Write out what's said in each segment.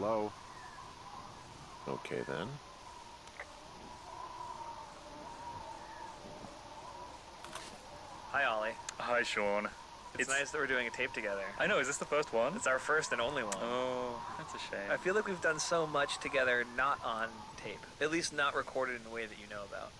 Hello? Okay, then. Hi, Ollie. Hi, Sean. It's nice that we're doing a tape together. I know, is this the first one? It's our first and only one. Oh, that's a shame. I feel like we've done so much together not on tape. At least not recorded in the way that you know about.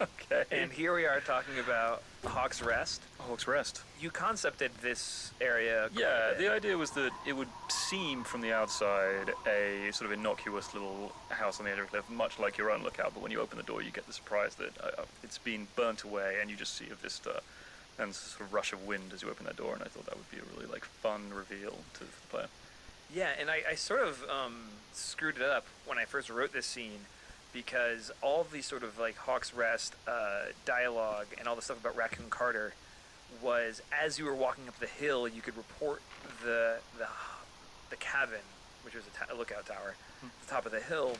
Okay. And here we are talking about Hawk's Rest. Hawk's Rest. You concepted this area quite a Yeah, bit. the idea was that it would seem from the outside a sort of innocuous little house on the edge of a cliff, much like your own lookout, but when you open the door you get the surprise that it's been burnt away and you just see a vista and sort of rush of wind as you open that door, and I thought that would be a really fun reveal to the player. Yeah, and I sort of screwed it up when I first wrote this scene, because all of these sort of like Hawk's Rest dialogue and all the stuff about Raccoon Carter was as you were walking up the hill, you could report the cabin, which was a lookout tower, at the top of the hill,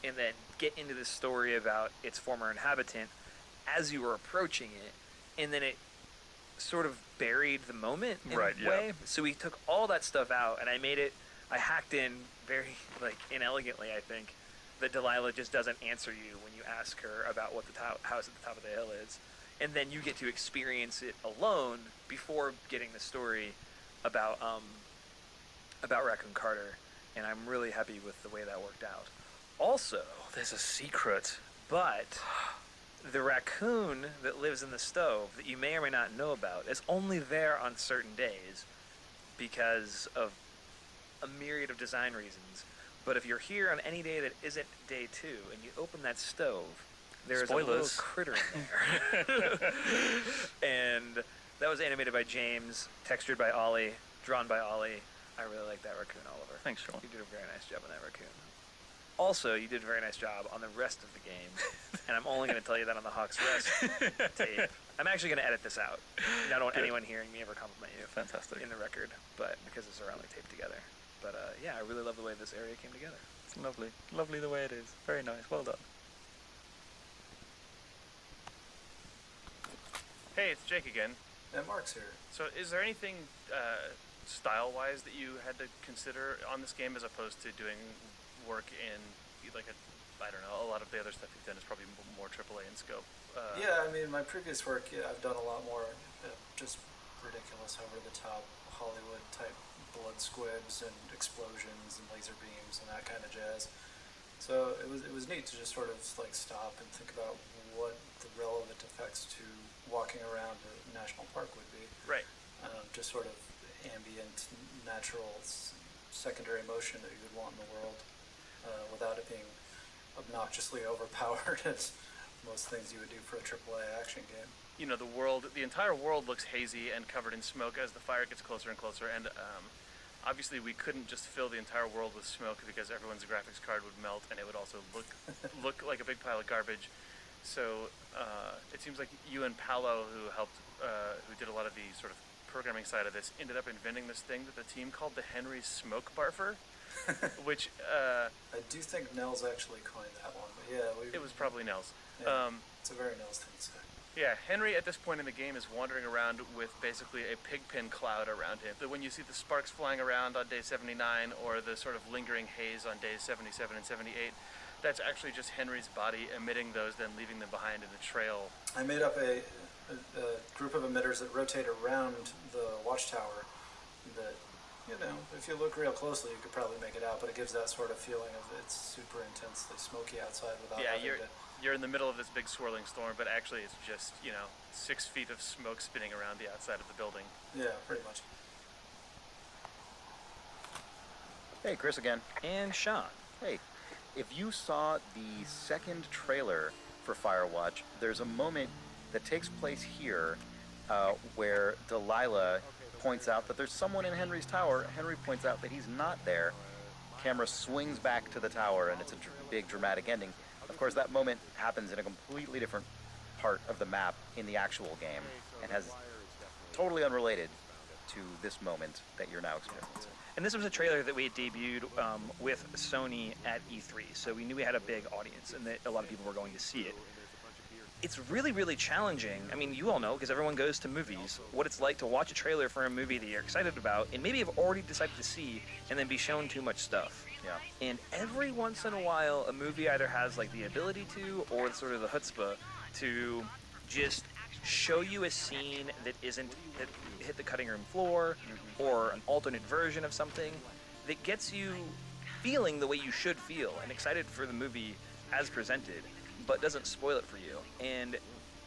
and then get into this story about its former inhabitant as you were approaching it, and then it sort of buried the moment in a way. So we took all that stuff out, and I hacked in very inelegantly, I think, that Delilah just doesn't answer you when you ask her about what the house at the top of the hill is, and then you get to experience it alone before getting the story about Raccoon Carter, and I'm really happy with the way that worked out. Also, There's a secret. but the raccoon that lives in the stove that you may or may not know about is only there on certain days because of a myriad of design reasons. But if you're here on any day that isn't day 2 and you open that stove, there's a little critter in there. And that was animated by James, textured by Ollie, drawn by Ollie. I really like that raccoon, Oliver. Thanks, Sean. You did a very nice job on that raccoon. Also, you did a very nice job on the rest of the game, and I'm only going to tell you that on the Hawk's Rest tape. I'm actually going to edit this out. I don't want anyone hearing me ever compliment you. Fantastic. In the record, but because it's our only tape together. But yeah, I really love the way this area came together. It's lovely. Lovely the way it is. Very nice. Well done. Hey, it's Jake again. And Mark's here. So is there anything style-wise that you had to consider on this game as opposed to doing work in I don't know, a lot of the other stuff you've done is probably more AAA in scope? Yeah, I mean, my previous work, I've done a lot more just ridiculous, over-the-top Hollywood-type blood squibs and explosions and laser beams and that kind of jazz. So it was neat to just sort of stop and think about what the relevant effects to walking around a national park would be. Right. Just sort of ambient, natural, secondary motion that you would want in the world without it being obnoxiously overpowered as most things you would do for a AAA action game. You know, the entire world looks hazy and covered in smoke as the fire gets closer and closer, and obviously we couldn't just fill the entire world with smoke because everyone's graphics card would melt and it would also look like a big pile of garbage. So it seems like you and Paolo, who did a lot of the sort of programming side of this, ended up inventing this thing that the team called the Henry Smoke Barfer, which I do think Nels actually coined that one, but yeah, it was probably Nels. Yeah, it's a very Nels thing to say. Yeah, Henry at this point in the game is wandering around with basically a pigpen cloud around him. When you see the sparks flying around on day 79 or the sort of lingering haze on days 77 and 78, that's actually just Henry's body emitting those, then leaving them behind in the trail. I made up a group of emitters that rotate around the watchtower that, if you look real closely, you could probably make it out, but it gives that sort of feeling of it's super intensely smoky outside without you're in the middle of this big swirling storm, but actually it's just, 6 feet of smoke spinning around the outside of the building. Yeah, pretty much. Hey, Chris again. And Sean. Hey, if you saw the second trailer for Firewatch, there's a moment that takes place here where Delilah points out that there's someone in Henry's tower. Henry points out that he's not there. Camera swings back to the tower, and it's a big dramatic ending. Of course, that moment happens in a completely different part of the map in the actual game, and has totally unrelated to this moment that you're now experiencing. And this was a trailer that we had debuted with Sony at E3, so we knew we had a big audience and that a lot of people were going to see it. it's really, really challenging. I mean, you all know, because everyone goes to movies, what it's like to watch a trailer for a movie that you're excited about and maybe have already decided to see and then be shown too much stuff. Yeah. And every once in a while, a movie either has like the ability to or sort of the chutzpah to just show you a scene that isn't that hit the cutting room floor or an alternate version of something that gets you feeling the way you should feel and excited for the movie as presented, but doesn't spoil it for you. And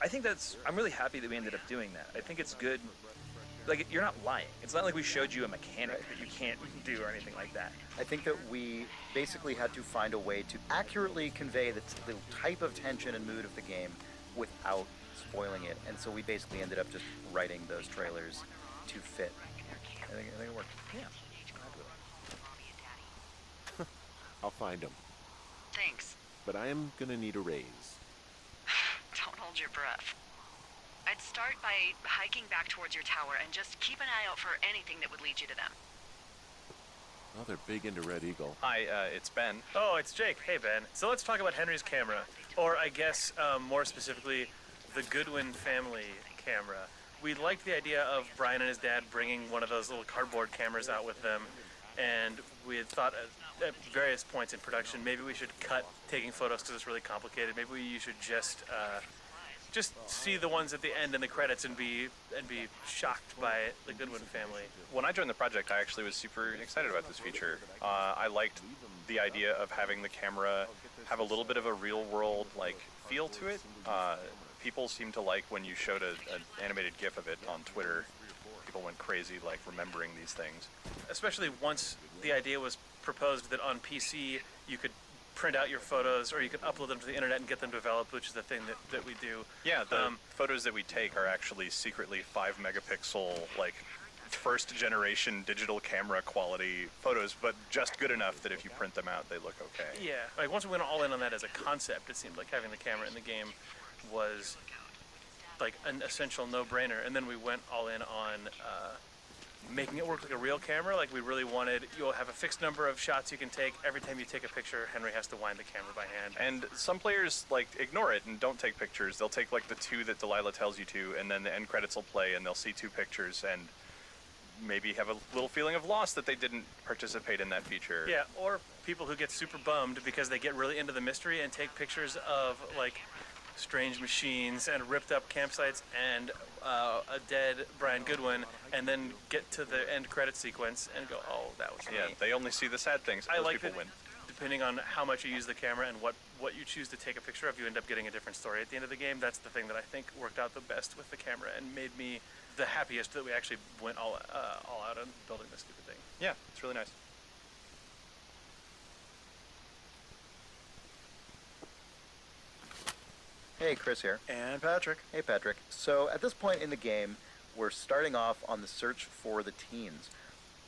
I think I'm really happy that we ended up doing that. I think it's good. Like, you're not lying. It's not like we showed you a mechanic that you can't do or anything like that. I think that we basically had to find a way to accurately convey the type of tension and mood of the game without spoiling it. And so we basically ended up just writing those trailers to fit. I think it worked. Yeah. I'll find them. Thanks. But I am gonna need a raise. Don't hold your breath. I'd start by hiking back towards your tower and just keep an eye out for anything that would lead you to them. Oh, they're big into Red Eagle. Hi, it's Ben. Oh, it's Jake. Hey, Ben. So let's talk about Henry's camera. Or I guess, more specifically, the Goodwin family camera. We liked the idea of Brian and his dad bringing one of those little cardboard cameras out with them. And we had thought at various points in production, maybe we should cut taking photos because it's really complicated. Maybe you should just see the ones at the end in the credits and be shocked by the Goodwin family. When I joined the project, I actually was super excited about this feature. I liked the idea of having the camera have a little bit of a real-world feel to it. People seem to like when you showed an animated GIF of it on Twitter. People went crazy remembering these things. Especially once the idea was proposed that on PC you could print out your photos or you could upload them to the internet and get them developed, which is the thing that we do. Yeah, the photos that we take are actually secretly 5 megapixel, first generation digital camera quality photos, but just good enough that if you print them out, they look okay. Yeah, once we went all in on that as a concept, it seemed like having the camera in the game was an essential no-brainer, and then we went all in on making it work like a real camera. We really wanted, you'll have a fixed number of shots you can take. Every time you take a picture, Henry has to wind the camera by hand. And some players ignore it and don't take pictures. They'll take the 2 that Delilah tells you to, and then the end credits will play and they'll see 2 pictures and maybe have a little feeling of loss that they didn't participate in that feature. Yeah, or people who get super bummed because they get really into the mystery and take pictures of strange machines and ripped up campsites and a dead Brian Goodwin, and then get to the end credit sequence and go, oh, that was me. Yeah, they only see the sad things. I Those like people that win. depending on how much you use the camera and what you choose to take a picture of, you end up getting a different story at the end of the game. That's the thing that I think worked out the best with the camera and made me the happiest that we actually went all out on building this stupid thing. Yeah, it's really nice. Hey, Chris here. And Patrick. Hey, Patrick. So at this point in the game, we're starting off on the search for the teens.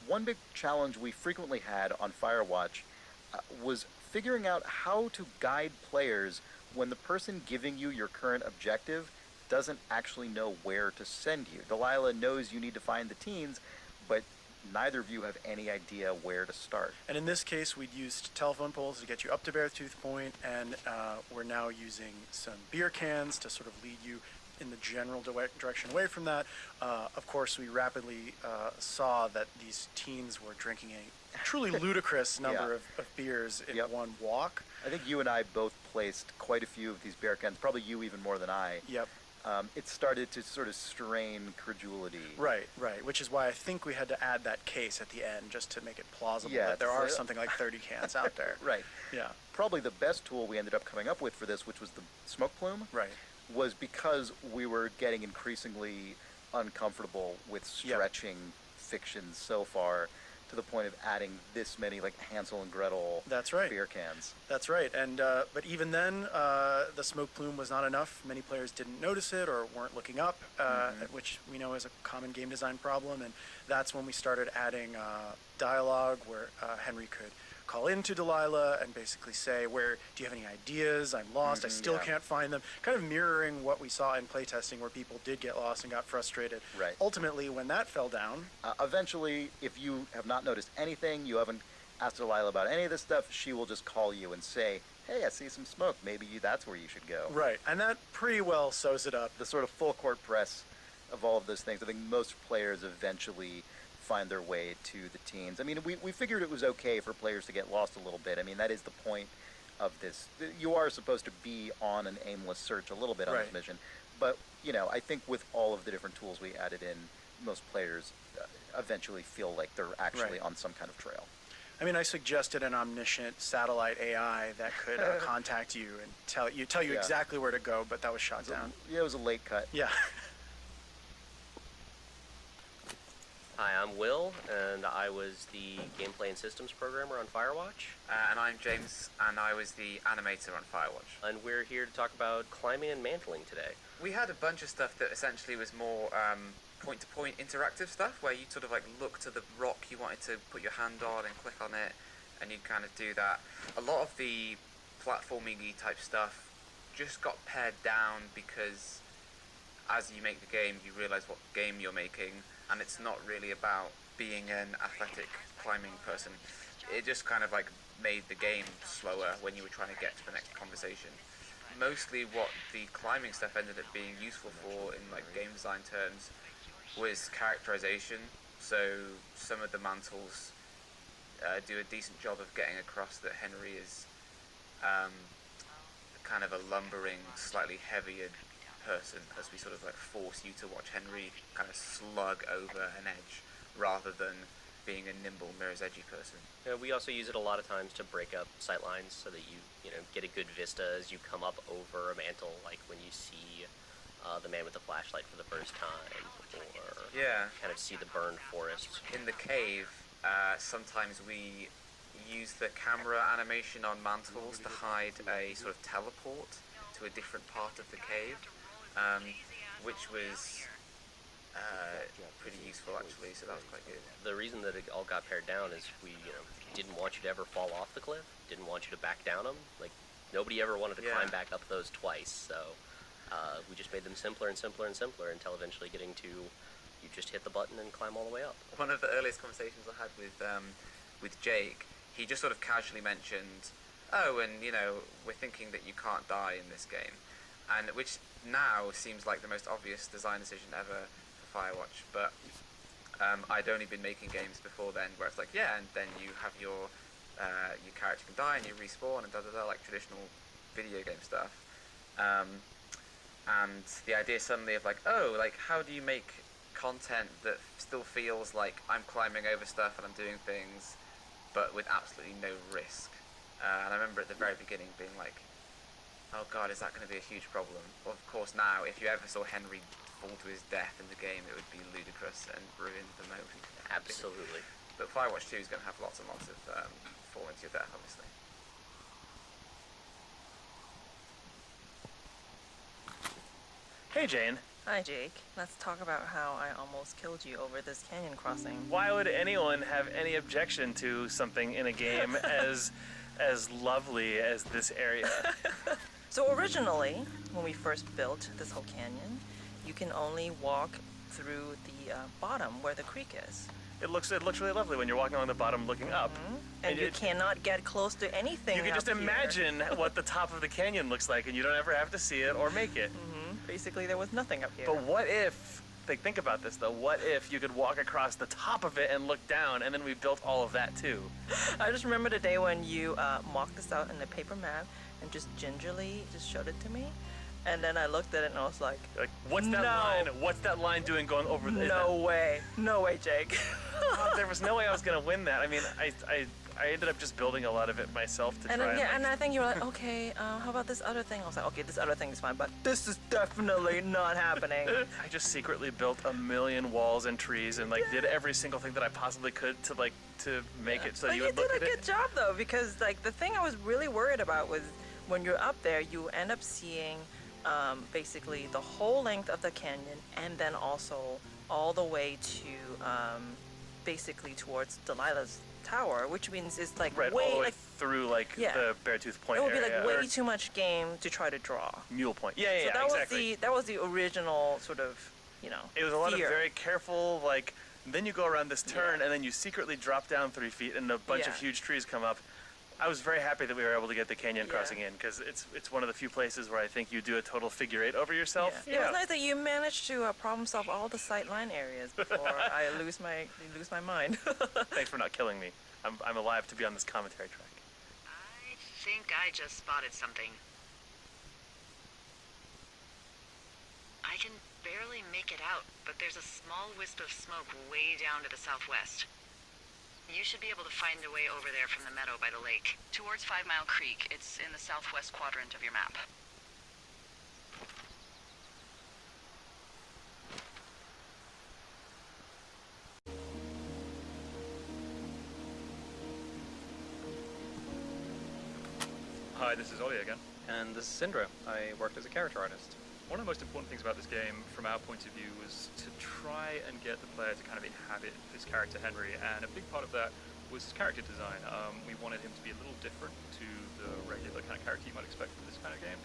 One big challenge we frequently had on Firewatch was figuring out how to guide players when the person giving you your current objective doesn't actually know where to send you. Delilah knows you need to find the teens, but neither of you have any idea where to start. And in this case, we'd used telephone poles to get you up to Beartooth Point, and we're now using some beer cans to sort of lead you in the general direction away from that. Of course, we rapidly saw that these teens were drinking a truly ludicrous number of beers in one walk. I think you and I both placed quite a few of these beer cans, probably you even more than I. Yep. It started to sort of strain credulity. Right, which is why I think we had to add that case at the end just to make it plausible that there are something like 30 cans out there. Right. Yeah. Probably the best tool we ended up coming up with for this, which was the smoke plume, Right. was because we were getting increasingly uncomfortable with stretching fiction so far to the point of adding this many Hansel and Gretel beer cans. That's right. And but even then, the smoke plume was not enough. Many players didn't notice it or weren't looking up, which we know is a common game design problem. And that's when we started adding dialogue where Henry could call into Delilah and basically say, do you have any ideas? I'm lost. I still can't find them. Kind of mirroring what we saw in playtesting where people did get lost and got frustrated. Right. Ultimately, when that fell down... eventually, if you have not noticed anything, you haven't asked Delilah about any of this stuff, she will just call you and say, hey, I see some smoke. Maybe that's where you should go. Right, and that pretty well sews it up. The sort of full court press of all of those things. I think most players eventually find their way to the teens. I mean, we figured it was okay for players to get lost a little bit. I mean, that is the point of this. You are supposed to be on an aimless search a little bit on Right. this mission. But, I think with all of the different tools we added in, most players eventually feel like they're actually Right. on some kind of trail. I mean, I suggested an omniscient satellite AI that could contact you and tell you Yeah. exactly where to go, but that was shot down. Yeah, it was a late cut. Yeah. Hi, I'm Will, and I was the gameplay and systems programmer on Firewatch. And I'm James, and I was the animator on Firewatch. And we're here to talk about climbing and mantling today. We had a bunch of stuff that essentially was more point-to-point interactive stuff, where you sort of like look to the rock you wanted to put your hand on and click on it, and you kind of do that. A lot of the platforming-y type stuff just got pared down because as you make the game, you realize what game you're making, and it's not really about being an athletic climbing person. It just kind of like made the game slower when you were trying to get to the next conversation. Mostly what the climbing stuff ended up being useful for in like game design terms was characterization. So some of the mantles do a decent job of getting across that Henry is kind of a lumbering, slightly heavier person, as we sort of like force you to watch Henry kind of slug over an edge rather than being a nimble, mirror's edgy person. We also use it a lot of times to break up sight lines so that you get a good vista as you come up over a mantle, like when you see the man with the flashlight for the first time, or Yeah. kind of see the burned forest. In the cave, sometimes we use the camera animation on mantles to hide a sort of teleport to a different part of the cave, which was pretty useful actually, so that was quite good. The reason that it all got pared down is we didn't want you to ever fall off the cliff, didn't want you to back down them. Like, nobody ever wanted to Yeah. climb back up those twice, so we just made them simpler and simpler and simpler until eventually getting to you just hit the button and climb all the way up. One of the earliest conversations I had with Jake, he just sort of casually mentioned, oh, and we're thinking that you can't die in this game, and which now seems like the most obvious design decision ever for Firewatch, but I'd only been making games before then where it's like, yeah, and then you have your character can die and you respawn and da-da-da, like traditional video game stuff. And the idea suddenly of like, oh, like how do you make content that still feels like I'm climbing over stuff and I'm doing things, but with absolutely no risk? And I remember at the very beginning being like, oh god, is that going to be a huge problem? Well, of course now, if you ever saw Henry fall to his death in the game, it would be ludicrous and ruin the moment. Absolutely. But Firewatch 2 is going to have lots and lots of fall into your death, obviously. Hey, Jane. Hi, Jake. Let's talk about how I almost killed you over this canyon crossing. Why would anyone have any objection to something in a game as lovely as this area? So originally, when we first built this whole canyon, you can only walk through the bottom where the creek is. It looks really lovely when you're walking along the bottom looking up. And you cannot get close to anything. You can just up here. imagine what the top of the canyon looks like, and you don't ever have to see it or make it. Basically, there was nothing up here. But what if, think about this though, what if you could walk across the top of it and look down, and then we built all of that too? I just remember the day when you mocked this out in the paper map and just gingerly just showed it to me. And then I looked at it and I was like, What's that no. line? What's that line doing going over the... No way, Jake. There was no way I was going to win that. I mean, I ended up just building a lot of it myself to And try then, yeah, and and I think you were like, okay, how about this other thing? I was like, okay, this other thing is fine, but this is definitely not happening. I just secretly built a million walls and trees and like did every single thing that I possibly could to make it so But you you would look did at a it. good job though, because like the thing I was really worried about was when you're up there, you end up seeing basically the whole length of the canyon, and then also all the way to basically towards Delilah's tower, which means it's like Right, way all the way like through like Yeah. the Beartooth Point it would be area, like way or too much game to try to draw. Mule Point. Yeah, So that exactly. was the original sort of, It was a lot fear. of very careful, then you go around this turn and then you secretly drop down 3 feet and a bunch of Yeah. huge trees come up. I was very happy that we were able to get the canyon Yeah. crossing in, because it's one of the few places where I think you do a total figure 8 over yourself. It was nice that you managed to problem solve all the sightline areas before I lose my mind. Thanks for not killing me. I'm alive to be on this commentary track. I think I just spotted something. I can barely make it out, but there's a small wisp of smoke way down to the southwest. You should be able to find a way over there from the meadow by the lake. Towards 5 Mile Creek. It's in the southwest quadrant of your map. Hi, this is Ollie again. And this is Syndra. I worked as a character artist. One of the most important things about this game, from our point of view, was to try and get the player to kind of inhabit this character Henry, and a big part of that was his character design. We wanted him to be a little different to the regular kind of character you might expect from this kind of game.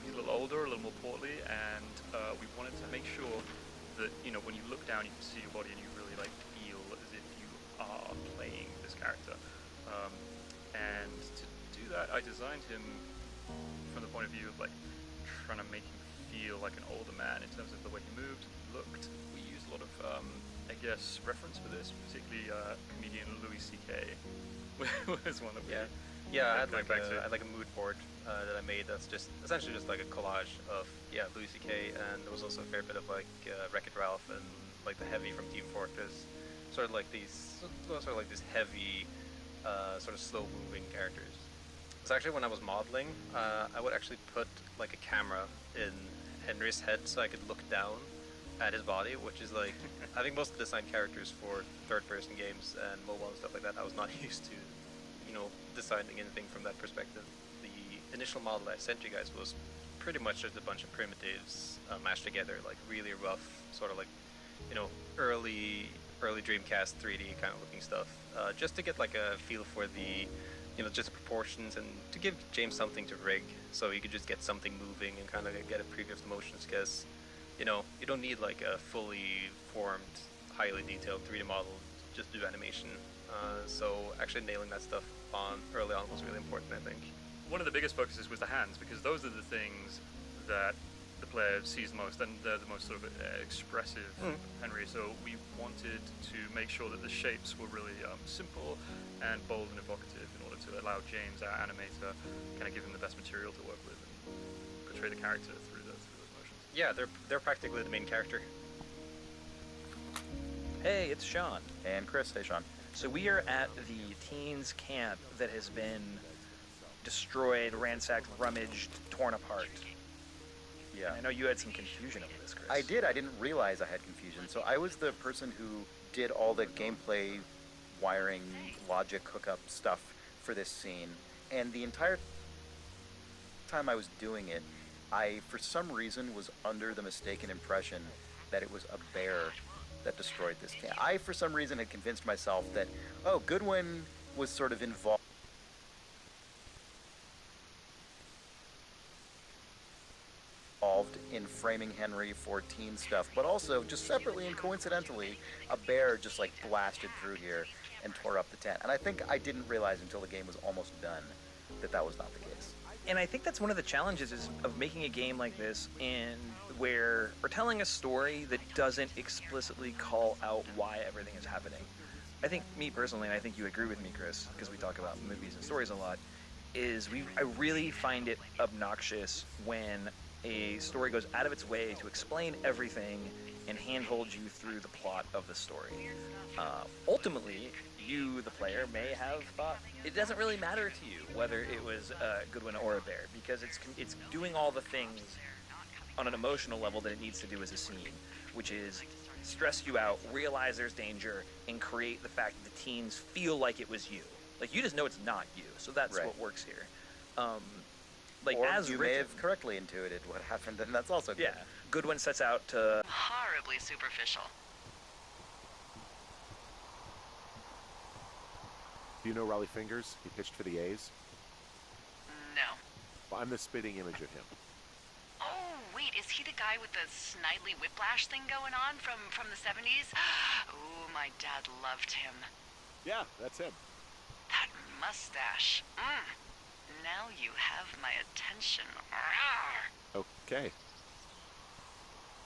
He's a little older, a little more portly, and we wanted to make sure that, you know, when you look down, you can see your body and you really like feel as if you are playing this character. And to do that, I designed him from the point of view of like trying to make him feel like an older man in terms of the way he moved, looked. We used a lot of, I guess, reference for this, particularly comedian Louis C.K. was one that we Yeah, I had going like back to. a mood board that I made that's just essentially just like a collage of Louis C.K. and there was also a fair bit of like Wreck-It Ralph and like the Heavy from Team Fortress, sort of like these heavy, sort of slow moving characters. So actually, when I was modeling, I would actually put like a camera in Henry's head so I could look down at his body, which is like, I think most of the design characters for third-person games and mobile and stuff like that, I was not used to, you know, designing anything from that perspective. The initial model I sent you guys was pretty much just a bunch of primitives mashed together, like really rough, sort of like, you know, early Dreamcast 3D kind of looking stuff, just to get like a feel for the, you know, just the proportions and to give James something to rig so you could just get something moving and kind of get a preview of the motions, because, you know, you don't need like a fully formed, highly detailed 3D model, just do animation. So actually nailing that stuff on early on was really important, I think. One of the biggest focuses was the hands, because those are the things that the player sees the most, and they're the most sort of expressive Henry. So we wanted to make sure that the shapes were really simple and bold and evocative in order to allow James, our animator, kind of give him the best material to work with and portray the character through those motions. Yeah, they're practically the main character. Hey, it's Sean. And Chris, hey Sean. So we are at the teens camp that has been destroyed, ransacked, rummaged, torn apart. Yeah. And I know you had some confusion over this, Chris. I did. I didn't realize I had confusion. So I was the person who did all the gameplay, wiring, logic, hookup stuff for this scene. And the entire time I was doing it, I, for some reason, was under the mistaken impression that it was a bear that destroyed this camp. I, for some reason, had convinced myself that, oh, Goodwin was sort of involved in framing Henry for teen stuff, but also just separately and coincidentally, a bear just like blasted through here and tore up the tent. And I think I didn't realize until the game was almost done that that was not the case. And I think that's one of the challenges of making a game like this, and where we're telling a story that doesn't explicitly call out why everything is happening. I think, me personally, and I think you agree with me, Chris, because we talk about movies and stories a lot, I really find it obnoxious when a story goes out of its way to explain everything and handhold you through the plot of the story. Ultimately, you, the player, may have thought it doesn't really matter to you whether it was Goodwin or a bear, because it's doing all the things on an emotional level that it needs to do as a scene, which is stress you out, realize there's danger, and create the fact that the teens feel like it was you. Like, you just know it's not you, so that's Right. what works here. Or as you may have correctly intuited what happened, and that's also good. Yeah, Goodwin sets out to... Horribly superficial. Do you know Raleigh Fingers? He pitched for the A's. No. Well, I'm the spitting image of him. Oh, wait, is he the guy with the snidely whiplash thing going on from the 70s? Oh, my dad loved him. Yeah, that's him. That mustache. Now you have my attention. Rawr. Okay.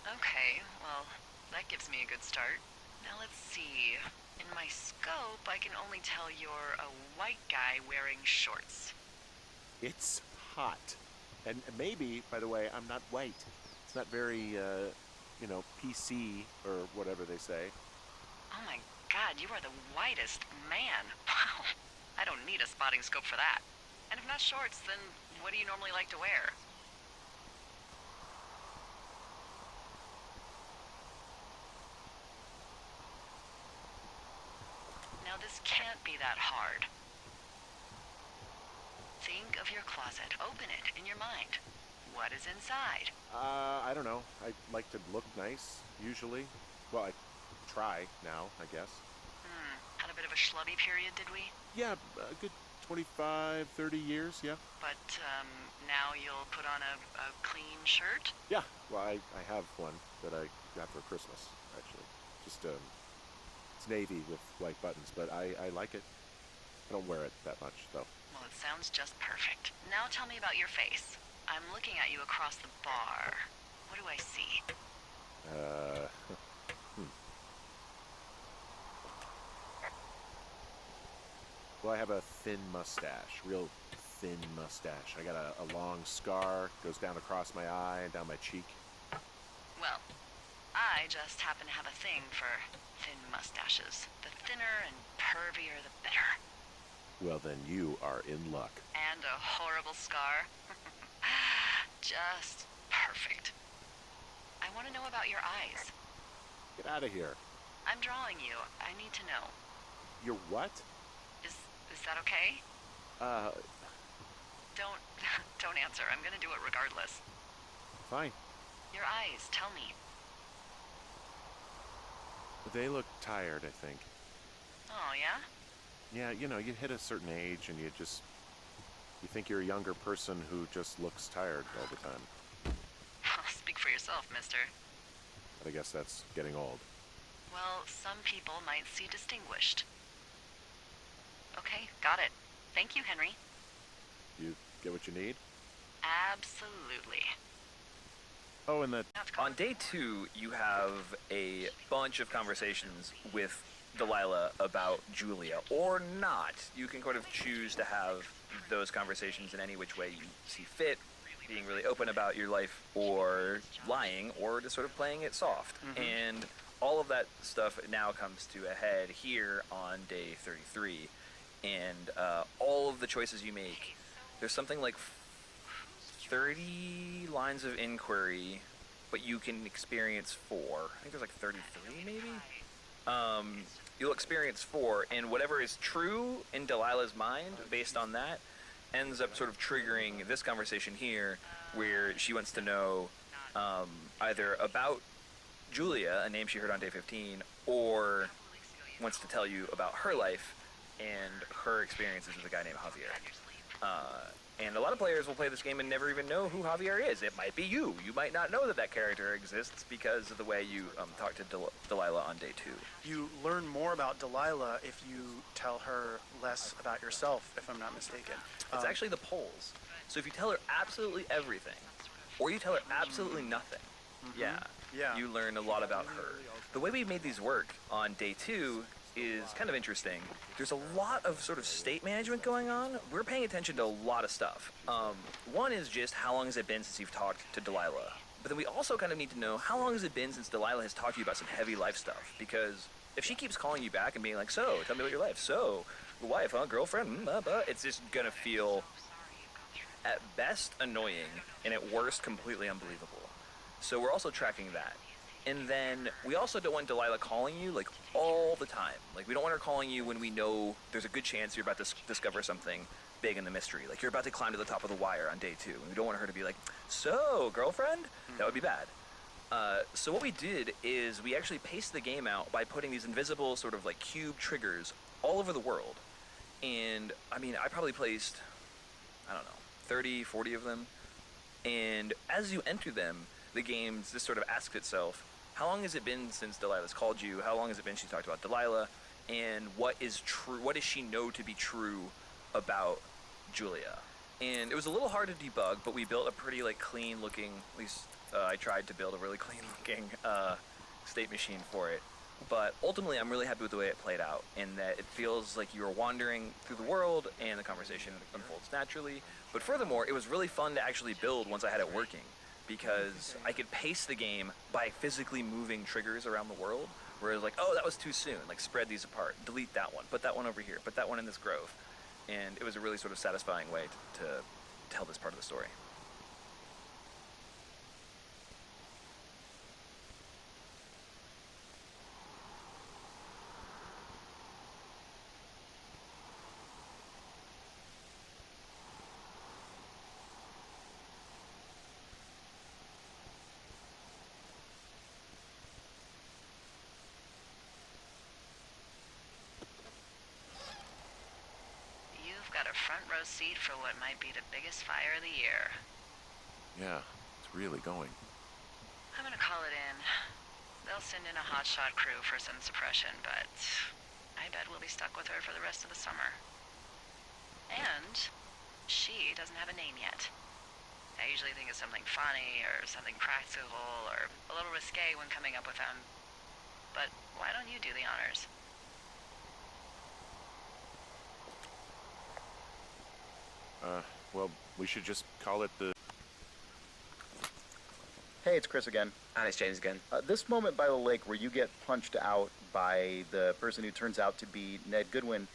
Okay, well, that gives me a good start. Now let's see. In my scope, I can only tell you're a white guy wearing shorts. It's hot. And maybe, by the way, I'm not white. It's not very, PC or whatever they say. Oh my god, you are the whitest man. Wow. I don't need a spotting scope for that. And if not shorts, then what do you normally like to wear? Now this can't be that hard. Think of your closet. Open it in your mind. What is inside? I don't know. I like to look nice, usually. Well, I try now, I guess. Had a bit of a schlubby period, did we? Yeah, a good 25, 30 years, yeah. But, now you'll put on a clean shirt? Yeah, well, I have one that I got for Christmas, actually. Just, it's navy with white buttons, but I like it. I don't wear it that much, though. Well, it sounds just perfect. Now tell me about your face. I'm looking at you across the bar. What do I see? Well, I have a thin mustache, real thin mustache. I got a long scar, goes down across my eye and down my cheek. Well, I just happen to have a thing for thin mustaches. The thinner and pervier, the better. Well, then you are in luck. And a horrible scar. Just perfect. I want to know about your eyes. Get out of here. I'm drawing you. I need to know. Your what? Is that okay? Don't answer. I'm gonna do it regardless. Fine. Your eyes, tell me. They look tired, I think. Oh, yeah? Yeah, you hit a certain age and you think you're a younger person who just looks tired all the time. Speak for yourself, mister. But I guess that's getting old. Well, some people might see distinguished. Okay, got it. Thank you, Henry. You get what you need? Absolutely. Oh, and On day 2, you have a bunch of conversations with Delilah about Julia, or not. You can kind of choose to have those conversations in any which way you see fit, being really open about your life, or lying, or just sort of playing it soft. And all of that stuff now comes to a head here on day 33. And all of the choices you make, there's something like 30 lines of inquiry, but you can experience 4. I think there's like 33 maybe? You'll experience 4, and whatever is true in Delilah's mind, based on that, ends up sort of triggering this conversation here, where she wants to know either about Julia, a name she heard on day 15, or wants to tell you about her life and her experiences with a guy named Javier. And a lot of players will play this game and never even know who Javier is. It might be you. You might not know that character exists because of the way you talk to Delilah on day 2. You learn more about Delilah if you tell her less about yourself, if I'm not mistaken. It's actually the polls. So if you tell her absolutely everything, or you tell her absolutely nothing, yeah, you learn a lot about her. The way we made these work on day 2 is kind of interesting. There's a lot of sort of state management going on. We're paying attention to a lot of stuff. One is just how long has it been since you've talked to Delilah? But then we also kind of need to know how long has it been since Delilah has talked to you about some heavy life stuff? Because if she keeps calling you back and being like, so, tell me about your life. So, wife, huh? Girlfriend? It's just gonna feel, at best, annoying, and at worst, completely unbelievable. So we're also tracking that. And then we also don't want Delilah calling you like all the time. Like we don't want her calling you when we know there's a good chance you're about to discover something big in the mystery. Like you're about to climb to the top of the wire on day 2. And we don't want her to be like, so, girlfriend? That would be bad. So what we did is we actually paced the game out by putting these invisible sort of like cube triggers all over the world. And I mean, I probably placed, I don't know, 30, 40 of them. And as you enter them, the game just sort of asks itself, how long has it been since Delilah's called you? How long has it been she talked about Delilah? And what is true? What does she know to be true about Julia. And it was a little hard to debug, but we built a pretty like clean looking, at least I tried to build a really clean looking state machine for it. But ultimately, I'm really happy with the way it played out, in that it feels like you're wandering through the world and the conversation unfolds naturally. But furthermore, it was really fun to actually build once I had it working, because I could pace the game by physically moving triggers around the world, whereas like, oh, that was too soon, like spread these apart, delete that one, put that one over here, put that one in this grove. And it was a really sort of satisfying way to tell this part of the story. You've got a front row seat for what might be the biggest fire of the year. Yeah, it's really going. I'm gonna call it in. They'll send in a hotshot crew for some suppression, but I bet we'll be stuck with her for the rest of the summer. And she doesn't have a name yet. I usually think of something funny or something practical or a little risque when coming up with them. But why don't you do the honors? Well, we should just call it the... Hey, it's Chris again. And it's James again. This moment by the lake where you get punched out by the person who turns out to be Ned Goodwin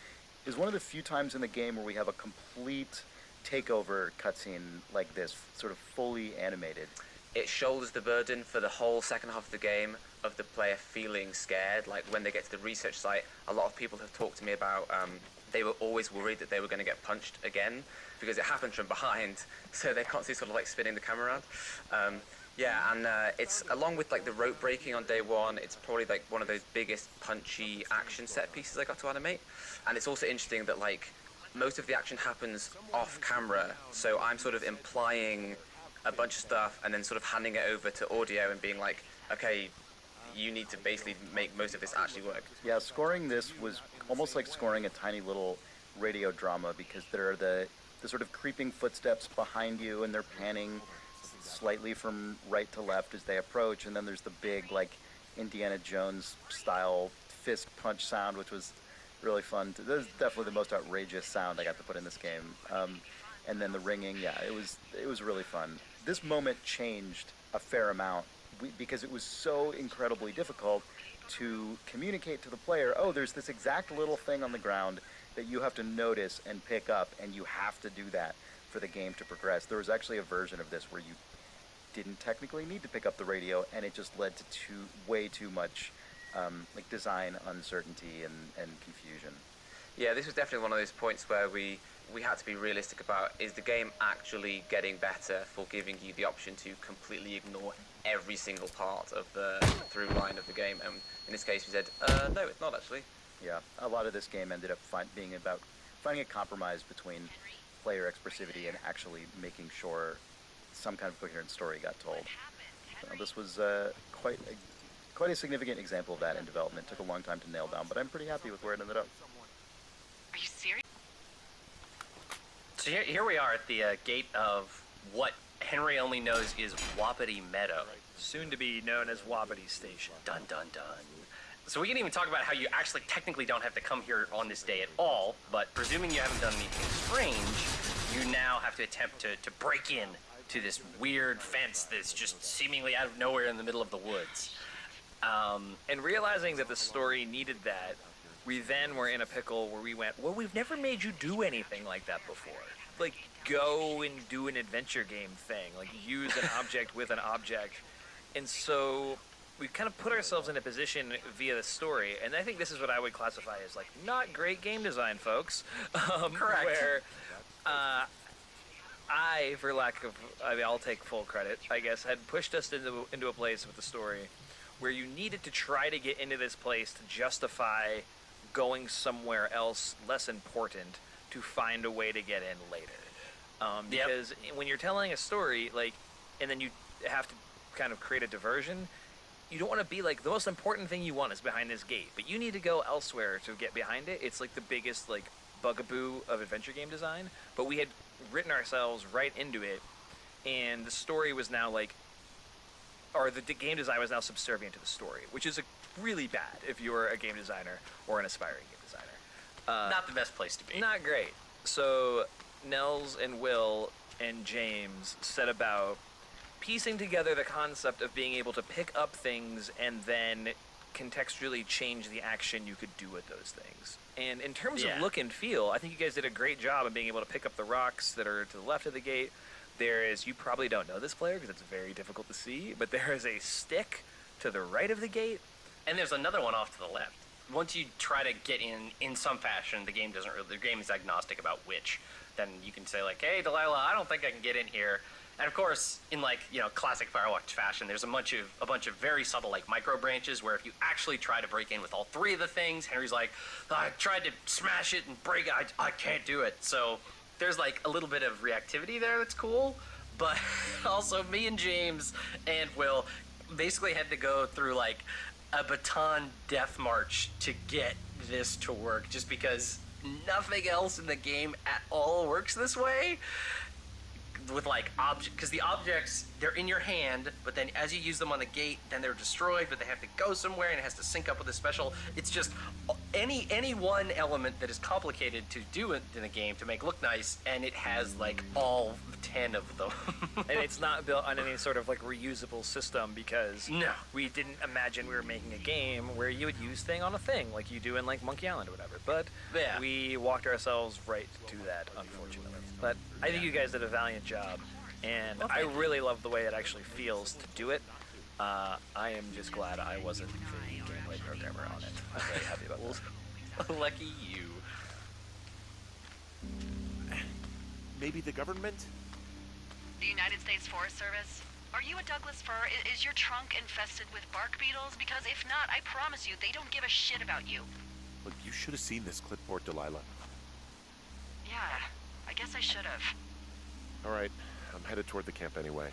is one of the few times in the game where we have a complete takeover cutscene like this, sort of fully animated. It shoulders the burden for the whole second half of the game of the player feeling scared. Like when they get to the research site, a lot of people have talked to me about they were always worried that they were going to get punched again because it happens from behind, so they're constantly sort of like spinning the camera around. Yeah, and it's along with like the rope breaking on day one, it's probably like one of those biggest punchy action set pieces I got to animate. And it's also interesting that like most of the action happens off camera, so I'm sort of implying a bunch of stuff and then sort of handing it over to audio and being like, okay, you need to basically make most of this actually work. Yeah, scoring this was almost like scoring a tiny little radio drama, because there are the sort of creeping footsteps behind you and they're panning slightly from right to left as they approach, and then there's the big like Indiana Jones style fist punch sound, which was really fun. This is definitely the most outrageous sound I got to put in this game. And then the ringing, yeah, it was really fun. This moment changed a fair amount because it was so incredibly difficult to communicate to the player, oh, there's this exact little thing on the ground that you have to notice and pick up, and you have to do that for the game to progress. There was actually a version of this where you didn't technically need to pick up the radio, and it just led to way too much like design uncertainty and confusion. Yeah, this was definitely one of those points where we had to be realistic about, is the game actually getting better for giving you the option to completely ignore every single part of the through line of the game? And in this case we said, no, it's not actually. Yeah, a lot of this game ended up being about finding a compromise between player expressivity and actually making sure some kind of coherent story got told. This was quite a significant example of that in development. It took a long time to nail down, but I'm pretty happy with where it ended up. Are you serious? So here we are at the gate of what Henry only knows is Wapiti Meadow. Soon to be known as Wapiti Station. Dun dun dun. So we can even talk about how you actually technically don't have to come here on this day at all, but presuming you haven't done anything strange, you now have to attempt to break in to this weird fence that's just seemingly out of nowhere in the middle of the woods. And realizing that the story needed that, we then were in a pickle where we went, well, we've never made you do anything like that before. Like, go and do an adventure game thing. Like, use an object with an object. And so we kind of put ourselves in a position via the story, and I think this is what I would classify as, like, not great game design, folks. Correct. Where for lack of, I'll take full credit, I guess, had pushed us into a place with the story where you needed to try to get into this place to justify going somewhere else less important to find a way to get in later. Because when you're telling a story, like, and then you have to kind of create a diversion, you don't want to be like, the most important thing you want is behind this gate, but you need to go elsewhere to get behind it. It's like the biggest, like, bugaboo of adventure game design, but we had written ourselves right into it, and the story was now like, or the game design was now subservient to the story, which is really bad if you're a game designer or an aspiring game designer. Not the best place to be. Not great. So Nels and Will and James set about piecing together the concept of being able to pick up things and then contextually change the action you could do with those things. And in terms of look and feel, I think you guys did a great job of being able to pick up the rocks that are to the left of the gate. There is, you probably don't know this player because it's very difficult to see, but there is a stick to the right of the gate. And there's another one off to the left. Once you try to get in some fashion, the game is agnostic about which. Then you can say like, hey, Delilah, I don't think I can get in here. And of course, in like, classic Firewatch fashion, there's a bunch of very subtle like micro branches where if you actually try to break in with all three of the things, Henry's like, I tried to smash it and break it, I can't do it. So there's like a little bit of reactivity there that's cool, but also me and James and Will basically had to go through like a baton death march to get this to work, just because nothing else in the game at all works this way. With like because the objects, they're in your hand, but then as you use them on the gate, then they're destroyed, but they have to go somewhere and it has to sync up with a special. It's just any one element that is complicated to do it in a game to make look nice, and it has like all 10 of them. And it's not built on any sort of like reusable system because we didn't imagine we were making a game where you would use thing on a thing like you do in like Monkey Island or whatever. But we walked ourselves right to that, unfortunately. But I think you guys did a valiant job, and I really love the way it actually feels to do it. I am just glad I wasn't the gameplay programmer on it. I'm very happy about that. Lucky you. Maybe the government? The United States Forest Service? Are you a Douglas fir? Is your trunk infested with bark beetles? Because if not, I promise you, they don't give a shit about you. Look, you should have seen this clipboard, Delilah. Yeah, I guess I should have. All right, I'm headed toward the camp anyway.